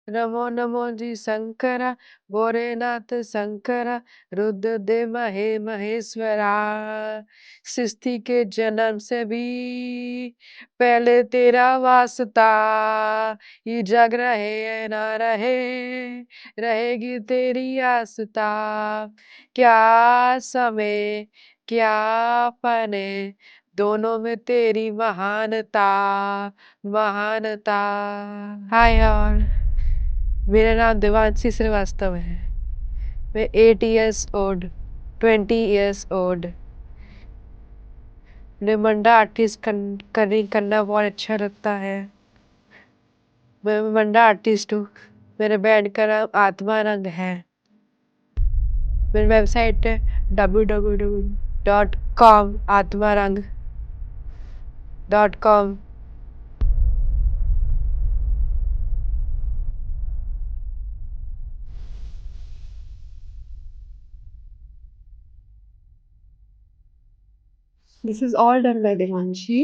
नमो नमो जी शंकरा, भोलेनाथ शंकरा, रुद्रदेव महेश्वरा। सृष्टि के जन्म से भी पहले तेरा वास्ता, ये जग रहे या ना रहे, रहेगी तेरी आस्था। क्या समय क्या फने, दोनों में तेरी महानता, महानता। हाय और मेरा नाम देवांशी श्रीवास्तव है। मैं 8 इयर्स ओल्ड, 20 इयर्स ओल्ड। मुझे मंडा आर्टिस्ट करना बहुत अच्छा लगता है। मैं मंडा आर्टिस्ट हूँ। मेरे बैंड का नाम आत्मा रंग है। मेरी वेबसाइट है www.com atmarang.com। This is all done by Devanshi.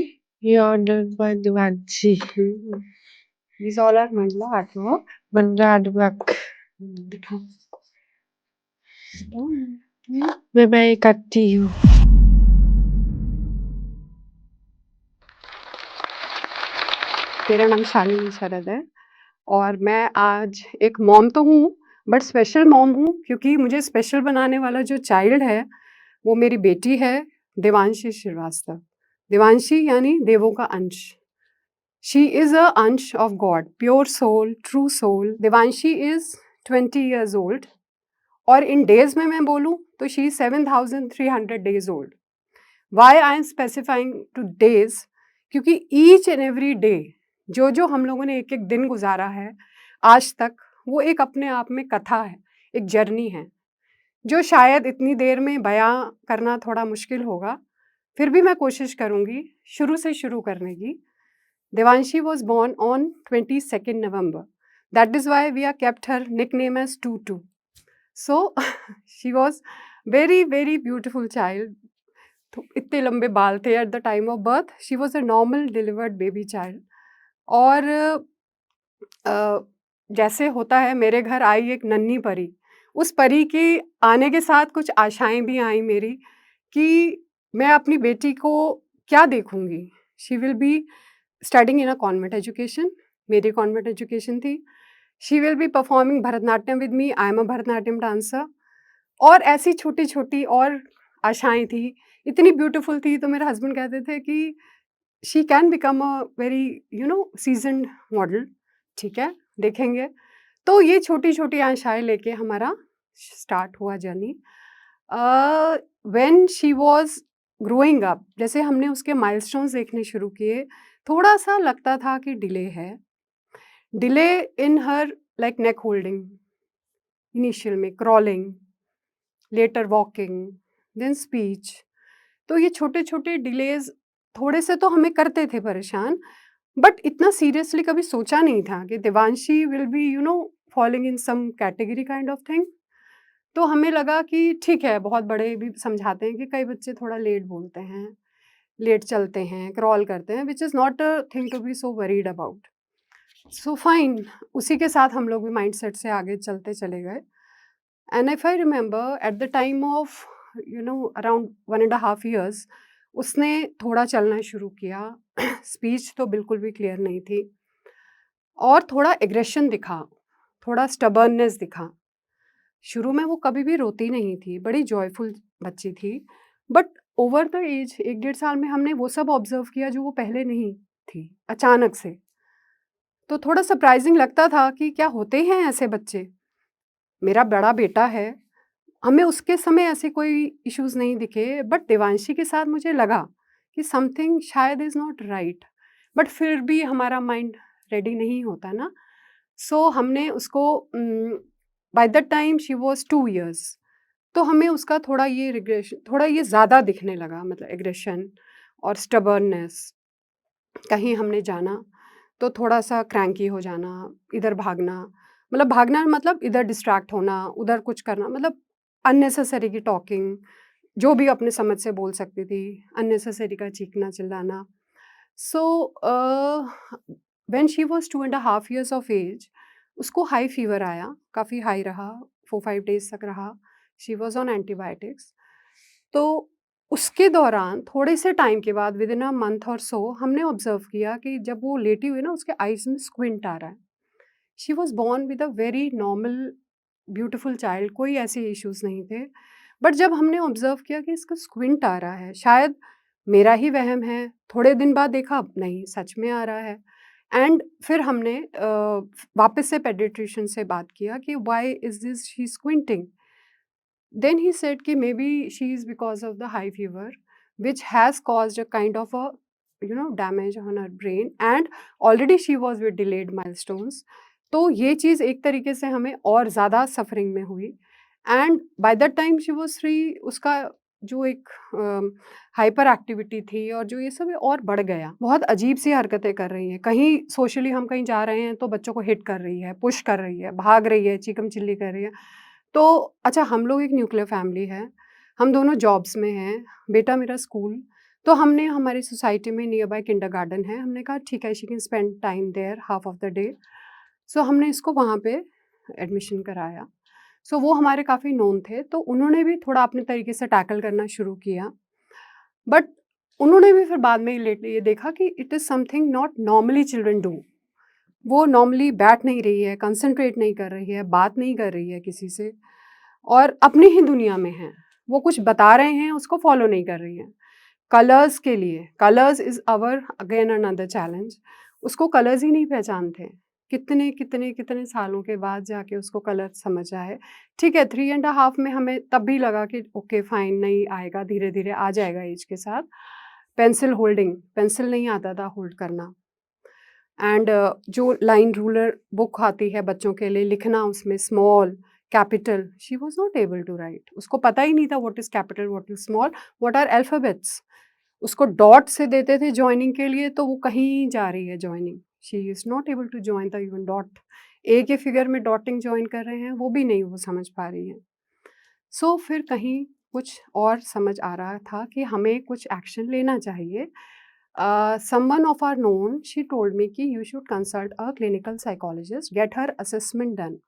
ये order by Devanshi. These all are mandala artwork. मंडा आर्टवर्क दिखाओ। मैं ये करती हूँ। मेरा नाम शालिनी शरद है और मैं आज एक मॉम तो हूँ बट स्पेशल मॉम हूँ क्योंकि मुझे स्पेशल बनाने वाला जो चाइल्ड है वो मेरी बेटी है देवांशी श्रीवास्तव। देवांशी यानी देवों का अंश। She is a ansh of God, pure soul, true soul. Devanshi is 20 years old और इन डेज में मैं बोलूँ तो she 7,300 days old। Why I am specifying to days क्योंकि ईच एंड एवरी डे जो हम लोगों ने एक एक दिन गुजारा है आज तक, वो एक अपने आप में कथा है, एक जर्नी है जो शायद इतनी देर में बयां करना थोड़ा मुश्किल होगा। फिर भी मैं कोशिश करूंगी शुरू से शुरू करने की। Devanshi was born on 22nd November. That is why we are kept her nickname as Tutu. So she was very very beautiful child. तो इतने लंबे बाल थे at the time of birth. She was a normal delivered baby child. और जैसे होता है मेरे घर आई एक नन्ही परी। उस परी की आने के साथ कुछ आशाएं भी आई मेरी कि मैं अपनी बेटी को क्या देखूंगी। She will be studying in a convent education. मेरी कॉन्वेंट एजुकेशन थी। She will be performing Bharatanatyam with me. I am a Bharatanatyam dancer. और ऐसी छोटी छोटी और आशाएं थी। इतनी ब्यूटीफुल थी तो मेरे हस्बैंड कहते थे कि she can become a very seasoned model. ठीक है, देखेंगे। तो ये छोटी छोटी आशाएं लेके हमारा स्टार्ट हुआ journey. When she was growing up, जैसे हमने उसके माइलस्टोन्स देखने शुरू किए, थोड़ा सा लगता था कि डिले है। Delay in her like neck holding, initial में crawling, later walking, then speech. तो ये छोटे छोटे डिलेज थोड़े से तो हमें करते थे परेशान, बट इतना सीरियसली कभी सोचा नहीं था कि Devanshi will be following in some category kind of thing. तो हमें लगा कि ठीक है, बहुत बड़े भी समझाते हैं कि कई बच्चे थोड़ा लेट बोलते हैं, लेट चलते हैं, क्रॉल करते हैं, which is not a thing to be so worried about. So fine, उसी के साथ हम लोग भी माइंड सेट से आगे चलते चले गए। And if I remember at the time of around 1.5 years उसने थोड़ा चलना शुरू किया। स्पीच तो बिल्कुल भी क्लियर नहीं थी और थोड़ा एग्रेशन दिखा, थोड़ा स्टबर्ननेस दिखा। शुरू में वो कभी भी रोती नहीं थी, बड़ी जॉयफुल बच्ची थी। बट ओवर द एज 1-1.5 साल में हमने वो सब ऑब्जर्व किया जो वो पहले नहीं थी, अचानक से। तो थोड़ा सरप्राइजिंग लगता था कि क्या होते हैं ऐसे बच्चे। मेरा बड़ा बेटा है, हमें उसके समय ऐसे कोई इश्यूज नहीं दिखे, बट देवांशी के साथ मुझे लगा कि समथिंग शायद इज़ नॉट राइट। बट फिर भी हमारा माइंड रेडी नहीं होता ना। सो हमने उसको by the time she was 2 years, तो हमें उसका थोड़ा ये रिग्रेशन, थोड़ा ये ज़्यादा दिखने लगा, मतलब एग्रेशन और स्टबर्ननेस। कहीं हमने जाना तो थोड़ा सा क्रैंकी हो जाना, इधर भागना, मतलब भागना मतलब इधर डिस्ट्रैक्ट होना, उधर कुछ करना, मतलब अननेसेसरी की टॉकिंग, जो भी अपने समझ से बोल सकती थी, अननेसेसरी का चीखना चिल्लाना। So when she was 2.5 years of age, उसको हाई फीवर आया, काफ़ी हाई रहा, 4-5 डेज़ तक रहा। She was on antibiotics. तो उसके दौरान थोड़े से टाइम के बाद विदिन अ मंथ और सो हमने ऑब्ज़र्व किया कि जब वो लेटी हुई ना, उसके आईज़ में स्क्विंट आ रहा है। She was born with a very normal beautiful child, कोई ऐसे इश्यूज़ नहीं थे। बट जब हमने ऑब्ज़र्व किया कि इसको स्क्विंट आ रहा है, शायद मेरा ही वहम है, थोड़े दिन बाद देखा नहीं सच में आ रहा है। एंड फिर हमने वापस से पेडियाट्रिशियन से बात किया कि why is this she squinting? Then he said कि maybe she is because of the high fever, which has caused a kind of a damage on her brain, and already she was with delayed milestones. तो ये चीज़ एक तरीके से हमें और ज़्यादा suffering में हुई। And by that time she was free. उसका जो एक हाइपर एक्टिविटी थी और जो ये सब है और बढ़ गया। बहुत अजीब सी हरकतें कर रही है, कहीं सोशली हम कहीं जा रहे हैं तो बच्चों को हिट कर रही है, पुश कर रही है, भाग रही है, चीकम चिल्ली कर रही है। तो अच्छा, हम लोग एक न्यूक्लियर फैमिली है, हम दोनों जॉब्स में हैं, बेटा मेरा स्कूल। तो हमने हमारी सोसाइटी में नियर बाय किंडरगार्टन है, हमने कहा ठीक है she can spend time there half of the day. So हमने इसको वहाँ पे एडमिशन कराया। सो वो हमारे काफ़ी नोन थे, तो उन्होंने भी थोड़ा अपने तरीके से टैकल करना शुरू किया। बट उन्होंने भी फिर बाद में ये देखा कि it is something not normally children do. वो नॉर्मली बैठ नहीं रही है, कंसंट्रेट नहीं कर रही है, बात नहीं कर रही है किसी से और अपनी ही दुनिया में है। वो कुछ बता रहे हैं, उसको फ़ॉलो नहीं कर रही हैं। कलर्स के लिए, colours is our again another challenge. उसको कलर्स ही नहीं पहचानते। कितने सालों के बाद जाके उसको कलर समझ आए। ठीक है, 3 एंड अ हाफ में हमें तब भी लगा कि ओके फाइन, नहीं आएगा, धीरे-धीरे आ जाएगा एज के साथ। पेंसिल होल्डिंग, पेंसिल नहीं आता था होल्ड करना। एंड जो लाइन रूलर बुक आती है बच्चों के लिए, लिखना उसमें small, capital, she was not able to write. उसको पता ही नहीं था what is capital, what is small, what are alphabets. उसको डॉट से देते थे जॉइनिंग के लिए तो वो कहीं जा रही है joining. She is not able to join the even dot. A के फिगर में डॉटिंग जॉइन कर रहे हैं, वो भी नहीं वो समझ पा रही हैं। सो फिर कहीं कुछ और समझ आ रहा था कि हमें कुछ एक्शन लेना चाहिए। Someone of our known, she told me कि you should consult a clinical psychologist, get her assessment done.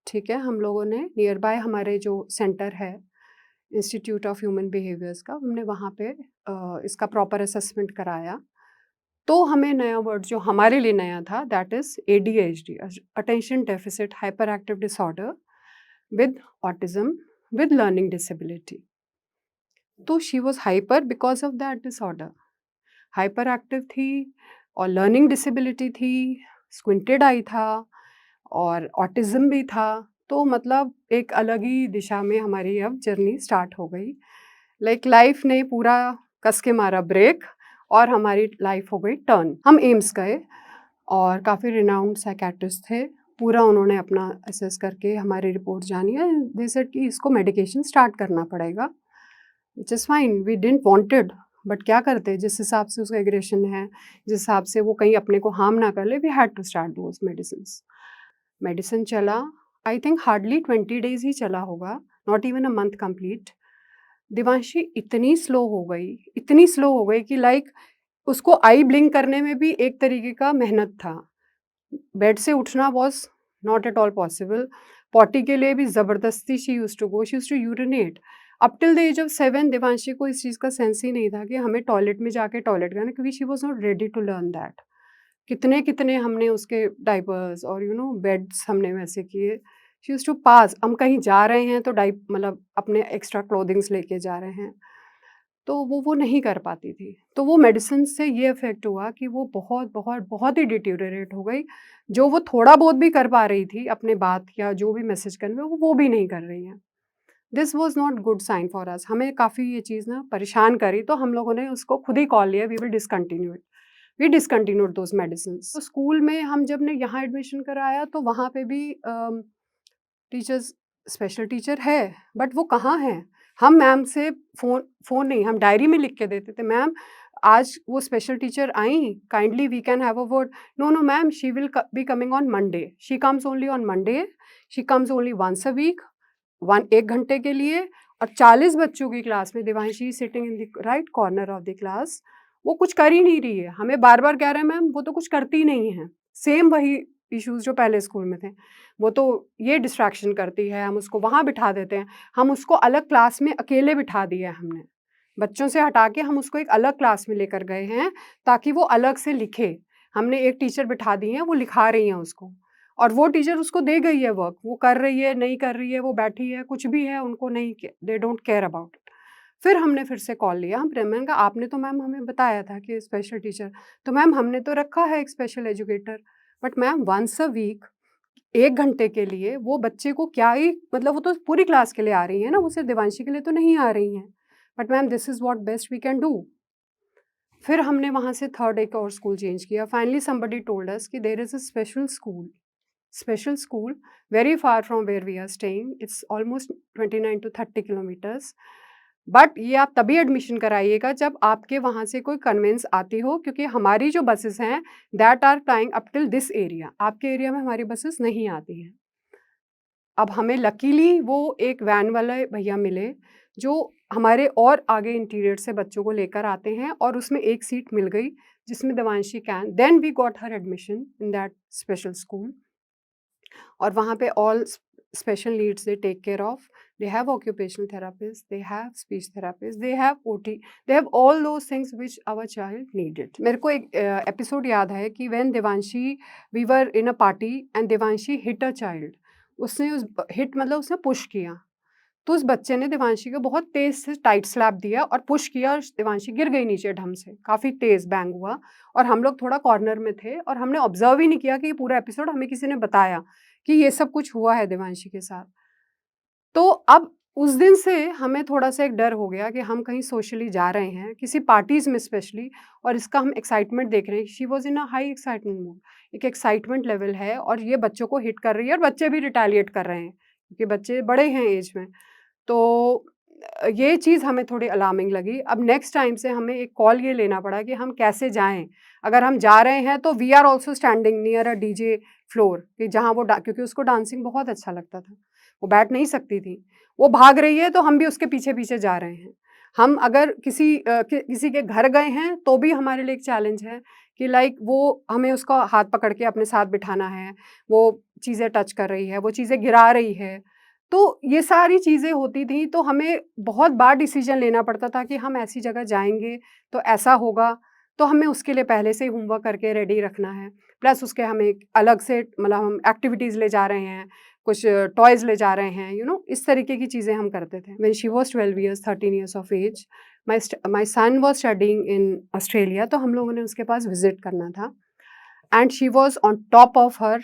ठीक है, हम लोगों ने नियर बाय हमारे जो सेंटर है इंस्टीट्यूट ऑफ ह्यूमन बिहेवियर्स का, हमने वहाँ पे इसका प्रॉपर असेसमेंट कराया। तो हमें नया वर्ड जो हमारे लिए नया था, that is ADHD, attention deficit hyper active disorder with autism with learning disability. तो she was hyper because of that disorder. Hyper active थी और लर्निंग डिसेबिलिटी थी, स्क्विंटेड आई था और ऑटिज़्म भी था। तो मतलब एक अलग ही दिशा में हमारी अब जर्नी स्टार्ट हो गई। लाइक लाइफ़ ने पूरा कस के मारा ब्रेक और हमारी लाइफ़ हो गई टर्न। हम एम्स गए और काफ़ी रिनाउंड साइकियाट्रिस्ट थे। पूरा उन्होंने अपना असेस करके हमारी रिपोर्ट जानी है। दे सेड कि इसको मेडिकेशन स्टार्ट करना पड़ेगा, which is fine, we didn't wanted, but क्या करते, जिस हिसाब से उसका एग्रेशन है, जिस हिसाब से वो कहीं अपने को हार्म ना कर ले, we had to start those medicines. Medicine चला, आई थिंक हार्डली 20 डेज़ ही चला होगा, not even a month complete. Divanshi इतनी स्लो हो गई कि लाइक उसको आई ब्लिंक करने में भी एक तरीके का मेहनत था। बेड से उठना was not at all possible. Potty के लिए भी ज़बरदस्ती she used to go, she used to urinate. Up till the age of 7 Devanshi को इस चीज़ का सेंस ही नहीं था कि हमें टॉयलेट में जाके टॉयलेट करना, क्योंकि she was not ready to learn that. कितने-कितने हमने उसके डायपर्स और बेड्स हमने वैसे किए। शी यूज्ड टू पास, हम कहीं जा रहे हैं तो मतलब अपने एक्स्ट्रा क्लोथिंग्स लेके जा रहे हैं, तो वो नहीं कर पाती थी। तो वो मेडिसिन से ये इफ़ेक्ट हुआ कि वो बहुत ही डिटेरियोरेट हो गई। जो वो थोड़ा बहुत भी कर पा रही थी अपने बात या जो भी मैसेज कन्वे, वो भी नहीं कर रही हैं। This was not good sign for us. हमें काफ़ी ये चीज़ ना परेशान करी, तो हम लोगों ने उसको खुद ही कॉल लिया, we will discontinue it. We discontinued those medicines. तो स्कूल में हम जब ने यहाँ एडमिशन कराया तो वहाँ पे भी टीचर्स, स्पेशल टीचर है, बट वो कहाँ हैं? हम मैम से फ़ोन नहीं, हम डायरी में लिख के देते थे, मैम आज वो स्पेशल टीचर आई, kindly we can have a word. No, no ma'am, she will be coming on Monday. She comes only on Monday, she comes only once a week, 1 घंटे के लिए, और 40 बच्चों की क्लास में Devanshi sitting in the right corner of the class. वो कुछ कर ही नहीं रही है। हमें बार-बार कह रहे हैं मैम वो तो कुछ करती नहीं है। सेम वही इश्यूज़ जो पहले स्कूल में थे। वो तो ये डिस्ट्रैक्शन करती है, हम उसको वहाँ बिठा देते हैं। हम उसको अलग क्लास में अकेले बिठा दिया है हमने। बच्चों से हटा के हम उसको एक अलग क्लास में लेकर गए हैं ताकि वो अलग से लिखे। हमने एक टीचर बिठा दी है, वो लिखा रही हैं उसको और वो टीचर उसको दे गई है वर्क, वो कर रही है, नहीं कर रही है, वो बैठी है, कुछ भी है, उनको नहीं they don't care about it. फिर हमने फिर से कॉल लिया, मैंने कहा आपने तो मैम हमें बताया था कि स्पेशल टीचर, तो मैम हमने तो रखा है एक special educator, but ma'am once a week 1 घंटे के लिए वो बच्चे को क्या ही मतलब वो तो पूरी क्लास के लिए आ रही है ना, वो सिर्फ देवांशी के लिए तो नहीं आ रही हैं। But ma'am this is what best we can do. फिर हमने वहाँ से थर्ड एक और स्कूल चेंज किया। फाइनली समबडी टोल्ड अस कि there is a special school very far from where we are staying, it's almost 29 to 30 kilometres. But ये आप तभी एडमिशन कराइएगा जब आपके वहाँ से कोई कन्वेंस आती हो, क्योंकि हमारी जो बसेस हैं that are flying up till this area, आपके एरिया में हमारी बसेस नहीं आती हैं। अब हमें लकीली वो एक वैन वाले भैया मिले जो हमारे और आगे इंटीरियर से बच्चों को लेकर आते हैं और उसमें एक सीट मिल गई जिसमें Devanshi can, then we got her admission in that special school. और वहाँ पे all special needs they take care of, they have occupational therapist, they have speech therapist, they have OT, they have all those things which our child needed. मेरे को एक episode याद है कि when Devanshi, we were in a party and Devanshi hit a child, उसने उस hit मतलब उसने पुश किया, तो उस बच्चे ने देवांशी को बहुत तेज से टाइट स्लैप दिया और पुश किया और देवांशी गिर गई नीचे ढंग से, काफ़ी तेज बैंग हुआ। और हम लोग थोड़ा कॉर्नर में थे और हमने ऑब्जर्व ही नहीं किया कि ये पूरा एपिसोड हमें किसी ने बताया कि ये सब कुछ हुआ है देवांशी के साथ। तो अब उस दिन से हमें थोड़ा-सा एक डर हो गया कि हम कहीं सोशली जा रहे हैं, किसी पार्टीज़ में स्पेशली, और इसका हम एक्साइटमेंट देख रहे हैं। She was in a high excitement mood, एक एक्साइटमेंट लेवल है और ये बच्चों को हिट कर रही है और बच्चे भी रिटेलिएट कर रहे हैं, क्योंकि बच्चे बड़े हैं एज में। तो ये चीज़ हमें थोड़ी अलार्मिंग लगी। अब नेक्स्ट टाइम से हमें एक कॉल ये लेना पड़ा कि हम कैसे जाएँ? अगर हम जा रहे हैं तो we are also standing near a DJ floor, कि जहाँ वो क्योंकि उसको डांसिंग बहुत अच्छा लगता था। वो बैठ नहीं सकती थी। वो भाग रही है तो हम भी उसके पीछे-पीछे जा रहे हैं। हम अगर किसी के घर गए हैं तो भी हमारे लिए एक चैलेंज है कि लाइक वो हमें उसका हाथ पकड़ के अपने साथ बिठाना है। वो चीज़ें टच कर रही है, वो चीज़ें गिरा रही है। तो ये सारी चीज़ें होती थी, तो हमें बहुत बार डिसीज़न लेना पड़ता था कि हम ऐसी जगह जाएँगे तो ऐसा होगा, तो हमें उसके लिए पहले से ही होमवर्क करके रेडी रखना है। प्लस उसके हमें एक अलग से मतलब हम एक्टिविटीज़ ले जा रहे हैं, कुछ टॉयज़ ले जा रहे हैं, इस तरीके की चीज़ें हम करते थे। When she was 12 years 13 years of age, my son was studying in Australia, तो हम लोगों ने उसके पास विज़िट करना था and she was on top of her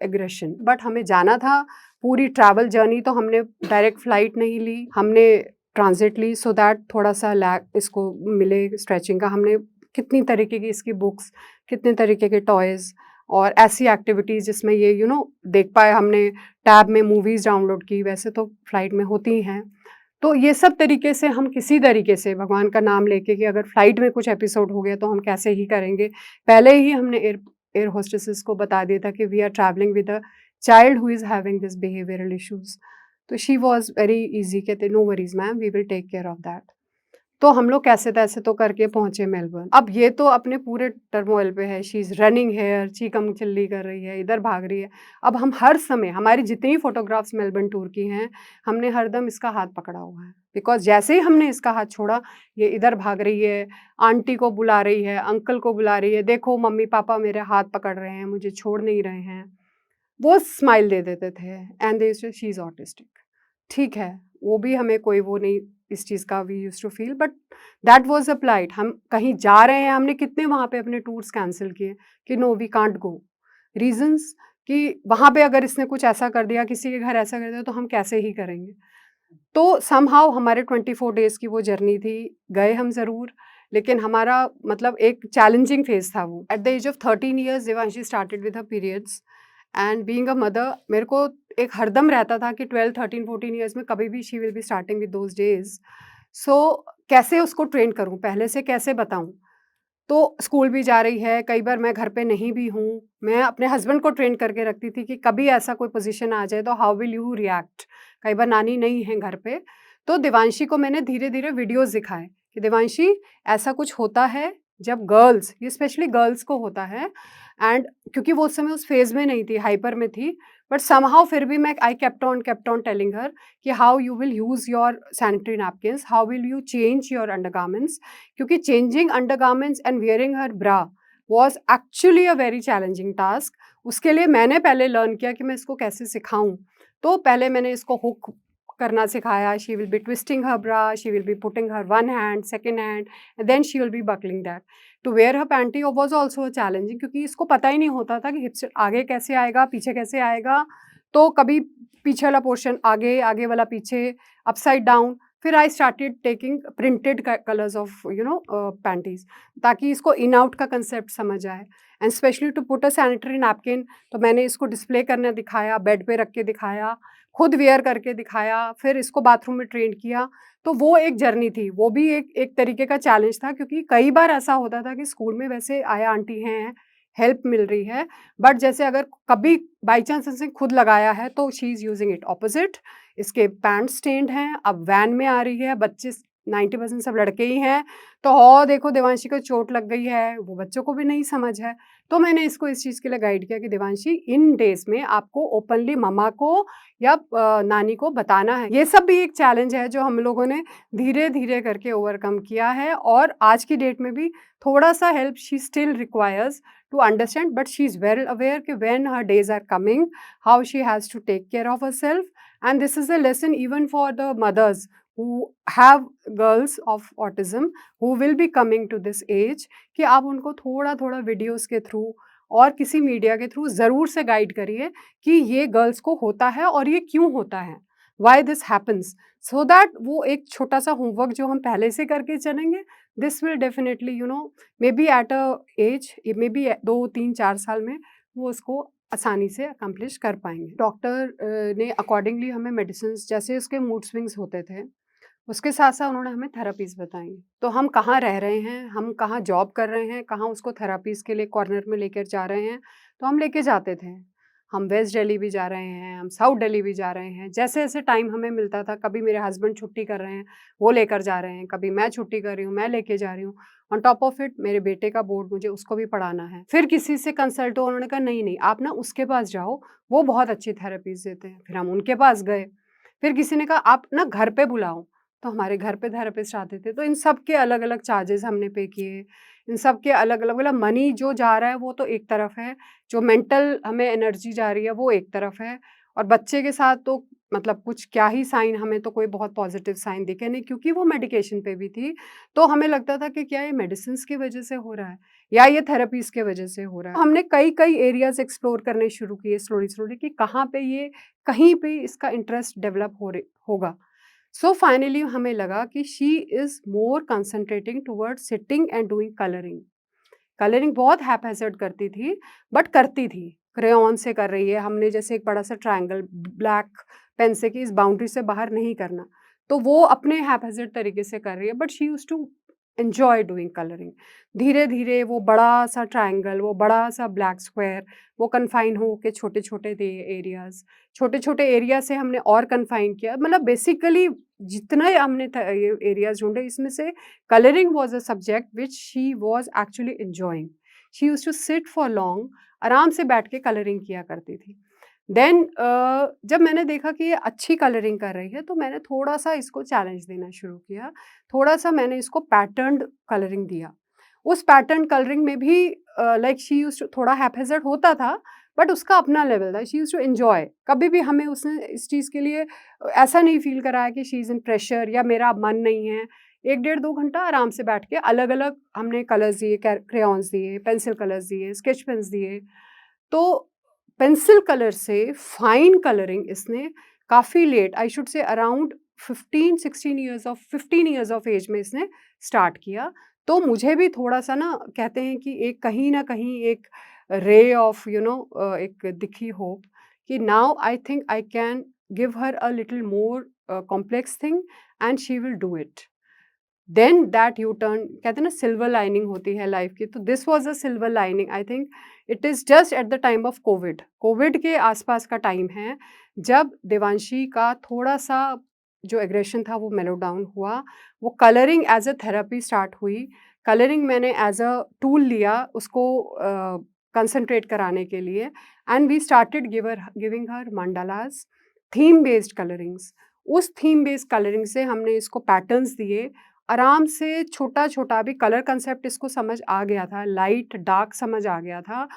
aggression. But हमें जाना था, पूरी ट्रैवल जर्नी तो हमने डायरेक्ट फ़्लाइट नहीं ली, हमने ट्रांज़िट ली सो दैट थोड़ा-सा लैग इसको मिले स्ट्रेचिंग का। हमने कितनी तरीके की इसकी बुक्स, कितने तरीके के टॉयज़ और ऐसी एक्टिविटीज़ जिसमें ये देख पाए हमने, टैब में मूवीज़ डाउनलोड की, वैसे तो फ़्लाइट में होती ही हैं। तो ये सब तरीके से हम किसी तरीके से भगवान का नाम लेके कि अगर फ़्लाइट में कुछ एपिसोड हो गया तो हम कैसे ही करेंगे। पहले ही हमने एयर होस्टेसेस को बता दिया था कि we are travelling with a child who is having this behavioural issues. तो शी वाज़ वेरी ईज़ी, कहते no worries ma'am, we will take care of that. तो हम लोग कैसे-तैसे तो करके पहुँचे मेलबर्न। अब ये तो अपने पूरे टर्मोइल पे है, शी इज़ रनिंग हियर, चीकम-चिल्ली कर रही है, इधर भाग रही है। अब हम हर समय, हमारी जितनी फ़ोटोग्राफ्स मेलबर्न टूर की हैं, हमने हरदम इसका हाथ पकड़ा हुआ है। बिकॉज़ जैसे ही हमने इसका हाथ छोड़ा, ये इधर भाग रही है, आंटी को बुला रही है, अंकल को बुला रही है, देखो मम्मी-पापा मेरे हाथ पकड़ रहे हैं, मुझे छोड़ नहीं रहे हैं। वो स्माइल दे देते थे and they used to, she is autistic. ठीक है, वो भी हमें कोई वो नहीं इस चीज़ का, we used to feel, but that was a plight. हम कहीं जा रहे हैं, हमने कितने वहाँ पे अपने टूर्स कैंसल किए कि no we can't go. Reasons कि वहाँ पे अगर इसने कुछ ऐसा कर दिया, किसी के घर ऐसा कर दिया तो हम कैसे ही करेंगे। तो समहाउ हमारे 24 डेज़ की वो जर्नी थी, गए हम ज़रूर, लेकिन हमारा मतलब एक चैलेंजिंग फ़ेज़ था वो। At the age of 13 years Devanshi started with her periods and being a mother, मेरे को एक हरदम रहता था कि 12, 13, 14 ईयर्स में कभी भी she will be starting with those days. So कैसे उसको ट्रेन करूँ, पहले से कैसे बताऊँ? तो स्कूल भी जा रही है, कई बार मैं घर पे नहीं भी हूँ, मैं अपने हस्बैंड को ट्रेन करके रखती थी कि कभी ऐसा कोई पोज़ीशन आ जाए तो हाउ विल यू रिएक्ट? कई बार नानी नहीं है घर पे, तो देवांशी को मैंने धीरे-धीरे वीडियोज़ दिखाए कि देवांशी ऐसा कुछ होता है, जब गर्ल्स, ये स्पेशली गर्ल्स को होता है, एंड क्योंकि वो उस समय उस फेज़ में नहीं थी, हाइपर में थी, बट समहाउ फिर भी मैं I kept on telling her कि how you will use your sanitary napkins, how will you change your undergarments, क्योंकि changing undergarments and wearing her bra was actually a very challenging task. उसके लिए मैंने पहले learn किया कि मैं इसको कैसे सिखाऊँ। तो पहले मैंने इसको हुक करना सिखाया, she will be twisting her bra, she will be putting her one hand, second hand, and then she will be buckling that. To wear her panty was also challenging, क्योंकि इसको पता ही नहीं होता था कि हिप से आगे कैसे आएगा, पीछे कैसे आएगा। तो कभी पीछे वाला पोर्शन आगे, आगे वाला पीछे, अपसाइड डाउन। फिर I started taking printed colours of panties, ताकि इसको इन आउट का कंसेप्ट समझ आए, and specially to put a sanitary napkin. तो मैंने इसको डिस्प्ले करने दिखाया, बेड पे रख के दिखाया, खुद वियर करके दिखाया, फिर इसको बाथरूम में ट्रेन किया। तो वो एक जर्नी थी, वो भी एक एक तरीके का चैलेंज था, क्योंकि कई बार ऐसा होता था कि स्कूल में वैसे आया आंटी हैं, हेल्प मिल रही है, बट जैसे अगर कभी बाई चांस इसने खुद लगाया है तो she is using it opposite. इसके पैंट स्टेन्ड हैं, अब वैन में आ रही है, बच्चे 90% सब लड़के ही हैं, तो देखो देवांशी को चोट लग गई है, वो बच्चों को भी नहीं समझ है। तो मैंने इसको इस चीज़ के लिए गाइड किया कि देवांशी, इन डेज़ में आपको ओपनली मम्मा को या नानी को बताना है। ये सब भी एक चैलेंज है जो हम लोगों ने धीरे-धीरे करके ओवरकम किया है, और आज की डेट में भी थोड़ा-सा help she still requires to understand, but she is well aware कि when her days are coming, how she has to take care of herself. And this is a lesson even for the mothers who have girls of autism who will be coming to this age, कि आप उनको थोड़ा-थोड़ा videos के through और किसी media के through ज़रूर से गाइड करिए कि ये गर्ल्स को होता है और ये क्यों होता है, why this happens, so that वो एक छोटा-सा होमवर्क जो हम पहले से करके चलेंगे, this will definitely may be at a age, may be 2, 3, 4 साल में वो उसको आसानी से अकम्प्लिश कर पाएँगे। डॉक्टर ने अकॉर्डिंगली हमें मेडिसिन्स, जैसे उसके मूड स्विंग्स होते थे, उसके साथ-साथ उन्होंने हमें थेरेपीज़ बताई। तो हम कहाँ रह रहे हैं, हम कहाँ जॉब कर रहे हैं, कहाँ उसको थेरेपीज़ के लिए कॉर्नर में लेकर जा रहे हैं, तो हम लेके जाते थे। हम वेस्ट दिल्ली भी जा रहे हैं, हम साउथ दिल्ली भी जा रहे हैं। जैसे-जैसे टाइम हमें मिलता था, कभी मेरे हस्बैंड छुट्टी कर रहे हैं, वो लेकर जा रहे हैं, कभी मैं छुट्टी कर रही हूँ, मैं लेके जा रही हूँ। ऑन टॉप ऑफ इट मेरे बेटे का बोर्ड, मुझे उसको भी पढ़ाना है। फिर किसी से कंसल्ट हुआ, उन्होंने कहा नहीं-नहीं आप ना उसके पास जाओ, वो बहुत अच्छी थेरेपीज़ देते हैं। फिर हम उनके पास गए। फिर किसी ने कहा आप ना घर पे बुलाओ, तो हमारे घर पे थेरेपिस्ट आते थे। तो इन सब के अलग-अलग चार्जेज़ हमने पे किए। इन सब के अलग-अलग, मतलब मनी जो जा रहा है वो तो एक तरफ है, जो मेंटल हमें एनर्जी जा रही है वो एक तरफ है, और बच्चे के साथ तो मतलब कुछ क्या ही साइन, हमें तो कोई बहुत पॉज़िटिव साइन दिखे नहीं, क्योंकि वो मेडिकेशन पे भी थी। तो हमें लगता था कि क्या ये मेडिसिन्स की वज़ह से हो रहा है या ये थेरेपीज़ की वज़ह से हो रहा है। हमने कई-कई एरियाज़ एक्सप्लोर करने शुरू किए स्लोली-स्लोली, कि कहाँ पे ये, कहीं पे इसका इंटरेस्ट डेवलप होगा। सो फाइनली हमें लगा कि she is more concentrating towards sitting and doing colouring. Colouring बहुत हैphazard करती थी, बट करती थी। क्रेयॉन से कर रही है, हमने जैसे एक बड़ा-सा ट्रायंगल ब्लैक पेन से कि इस बाउंड्री से बाहर नहीं करना, तो वो अपने हैphazard तरीके से कर रही है, but she used to enjoy doing colouring. धीरे-धीरे वो बड़ा-सा ट्रायंगल, वो बड़ा-सा ब्लैक स्क्वायर, वो कन्फाइन हो के छोटे-छोटे थे एरियाज़। छोटे-छोटे एरिया से हमने और कन्फाइन किया, मतलब बेसिकली जितना हमने ये एरियाज़ ढूँढे, इसमें से coloring was a subject which she was actually enjoying. She used to sit for long, आराम से बैठ के कलरिंग किया करती थी। देन जब मैंने देखा कि ये अच्छी कलरिंग कर रही है, तो मैंने थोड़ा-सा इसको चैलेंज देना शुरू किया। थोड़ा-सा मैंने इसको पैटर्न्ड कलरिंग दिया। उस पैटर्न कलरिंग में भी लाइक शी यूज्ड टू, थोड़ा हैphazard होता था, बट उसका अपना लेवल था। She used to enjoy. कभी भी हमें उसने इस चीज़ के लिए ऐसा नहीं फ़ील कराया कि शी इज़ इन प्रेशर या मेरा अब मन नहीं है। 1 डेढ़ 2 घंटा आराम से बैठ के अलग-अलग हमने कलर्स दिए, क्रेयॉन्स दिए, पेंसिल कलर्स दिए, स्केच पेन्स दिए। तो पेंसिल कलर से फाइन कलरिंग इसने काफ़ी late, I should say around 15 years of age में इसने स्टार्ट किया। तो मुझे भी थोड़ा-सा ना, कहते हैं कि एक कहीं न कहीं एक रे ऑफ एक दिखी होप, कि now I think I can give her a little more complex thing and she will do it. Then that U turn, कहते हैं ना सिल्वर लाइनिंग होती है लाइफ की, तो this was a silver lining. I think it is just at the time of Covid. Covid के आसपास का टाइम है, जब देवांशी का थोड़ा-सा जो एग्रेशन था वो मेलो डाउन हुआ। वो colouring as a therapy start हुई। कलरिंग मैंने एज अ टूल लिया उसको कंसंट्रेट कराने के लिए, and we started giving her mandalas, theme based colourings. उस थीम बेस्ड कलरिंग से हमने इसको पैटर्न्स दिए, आराम से छोटा छोटा भी कलर कंसेप्ट इसको समझ आ गया था, लाइट डार्क समझ आ गया था,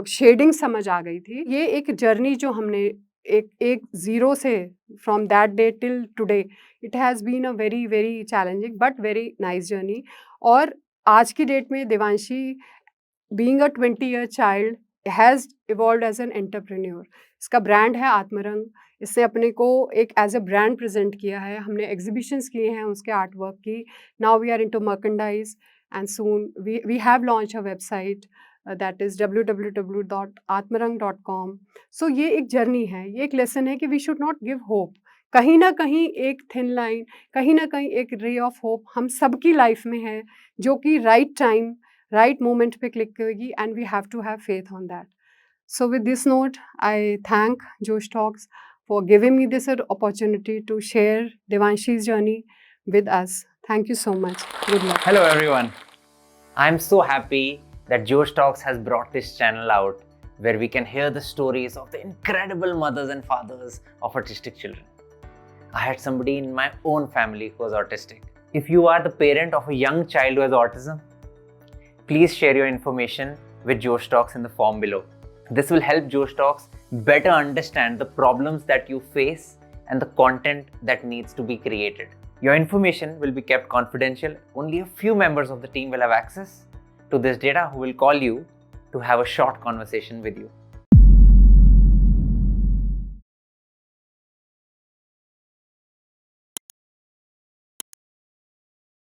शेडिंग समझ आ गई थी। ये एक जर्नी जो हमने एक एक ज़ीरो से from that day till today, it has been a very very challenging but very nice journey. और आज की डेट में Devanshi being a 20-year child has evolved as an entrepreneur. इसका ब्रांड है आत्मरंग। इसने अपने को एक एज अ ब्रांड प्रेजेंट किया है, हमने एग्जीबिशंस किए हैं उसके आर्ट वर्क की। Now we are into merchandise and soon we have launch a website that is www.atmarang.com। So ये एक जर्नी है, ये एक लेसन है कि we should not give hope. कहीं ना कहीं एक थिन लाइन, कहीं ना कहीं एक रे ऑफ होप हम सबकी लाइफ में है, जो कि राइट टाइम राइट मोमेंट पे क्लिक करेगी, and we have to have faith on that. So with this note, I thank Josh Talks for giving me this opportunity to share Devanshi's journey with us. Thank you so much. Good luck. Hello everyone. I'm so happy that Josh Talks has brought this channel out where we can hear the stories of the incredible mothers and fathers of autistic children. I had somebody in my own family who was autistic. If you are the parent of a young child who has autism, please share your information with Josh Talks in the form below. This will help Josh Talks better understand the problems that you face and the content that needs to be created. Your information will be kept confidential. Only a few members of the team will have access to this data who will call you to have a short conversation with you.